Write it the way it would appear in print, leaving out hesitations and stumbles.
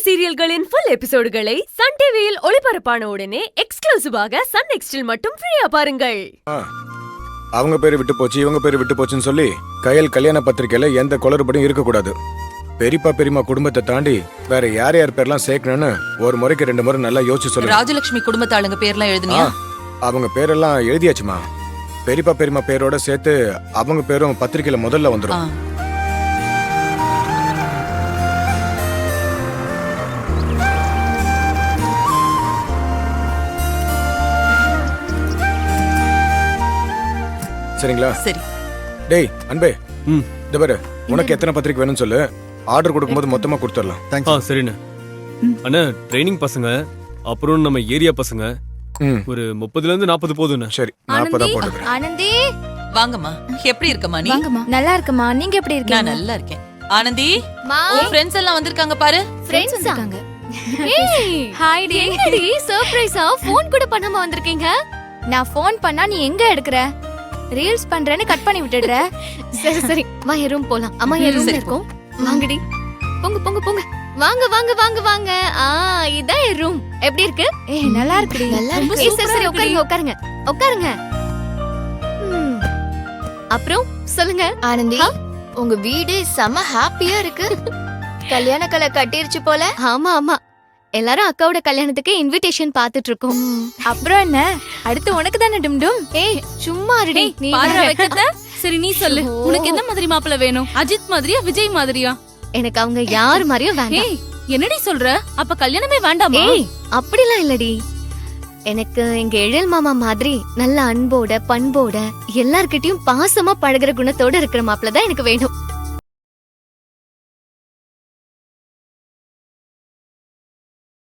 சீரியல்களின் full எபிசோடுகளை Sun டிவியில் ஒளிபரப்பான உடனே எக்ஸ்க்ளூசிவாக சன் நெக்ஸ்டில் மட்டும் ஃப்ரீயா பாருங்கள். அவங்க பேரு விட்டு போச்சு இவங்க பேரு விட்டு போச்சுன்னு சொல்லி கையல் கல்யாண பத்திரிக்கையில எந்த குளறுபடியும் இருக்கக்கூடாது. பெரியப்பா பெரியம்மா குடும்பத்தை தாண்டி வேற யார் யார் பேர்லாம் சேர்க்கணும்னு ஒரு முறைக்கு 2 முறை நல்லா யோசிச்சு சொல்லு. ராஜலட்சுமி குடும்பத்தாளுங்க பேர்லாம் எழுதுனியா? அவங்க பேரெல்லாம் எழுதியாச்சுமா. பெரியப்பா பெரியம்மா பேரோட சேர்த்து அவங்க பேரும் பத்திரிக்கையில முதல்ல வந்துடும். சரிங்களா? சரி. டேய் அன்பே, இந்த பாரு, உனக்கு எத்தனை பத்திரிக்கை வேணும்னு சொல்லு. ஆர்டர் கொடுக்கும்போது மொத்தமா கொடுத்துடலாம். சரிண்ணே. அண்ணா ட்ரைனிங் பசங்க அப்புறம் நம்ம ஏரியா பசங்க ஒரு 30ல இருந்து 40 போதுண்ணே. சரி, 40 போட்டுக்கிறேன். ஆனந்தி வாங்கம்மா. எப்படி இருக்கமா நீ? வாங்கம்மா. நல்லா இருக்கமா. நீங்க எப்படி இருக்கீங்க? நான் நல்லா இருக்கேன். ஆனந்தி, உன் ஃப்ரெண்ட்ஸ் எல்லாம் வந்திருக்காங்க பாரு. ஃப்ரெண்ட்ஸ் வந்திருக்காங்க. ஏய் ஹாய் டி. என்னடி சர்ப்ரைஸா ஃபோன் கூட பண்ணாம வந்திருக்கீங்க? நான் ஃபோன் பண்ணா நீ எங்க எடுக்கற? ரீல்ஸ் பண்றேன்னு கட் பண்ணி விட்டுடுற. சரி சரி வா ரூம் போலாம். அம்மா ரூம்ல இருக்கோம். வாங்கடி. போங்க போங்க போங்க. வாங்க வாங்க வாங்க வாங்க. இதான் ரூம். எப்படி இருக்கு? ஏய் நல்லா இருக்குடி. நல்லா இருக்கு. சரி சரி உட்காருங்க உட்காருங்க உட்காருங்க. அப்புறம் சொல்லுங்க ஆனந்தி, உங்க வீடு செம ஹாப்பியா இருக்கு. கல்யாண கலை கட்டிருச்சு போல. ஆமா ஆமா, எல்லாரும் அக்காவோட கல்யாணத்துக்கு இன்விடேஷன் பாத்துட்டு இருக்கோம். அப்புறம் என்ன, அடுத்து உனக்கு தானே டும்டும். ஏய் சும்மா இருடி. நீ பாடுற வைக்கத. சரி நீ சொல்லு, உனக்கு என்ன மாதிரி மாப்பிள்ளை வேணும்? அஜித் மாதிரியா விஜய் மாதிரியா? எனக்கு அவங்க யார் மாதிரியும் வேண்டாம். ஏய் என்னடி சொல்ற? அப்ப கல்யாணமே வேண்டாமா? ஏய் அப்படிலாம் இல்லடி. எனக்கு எங்க எழில் மாமா மாதிரி நல்ல அன்போட பண்போட எல்லார்கிட்டயும் பாசமா பழகுற குணத்தோட இருக்கிற மாப்பிள்ளை தான் எனக்கு வேணும்.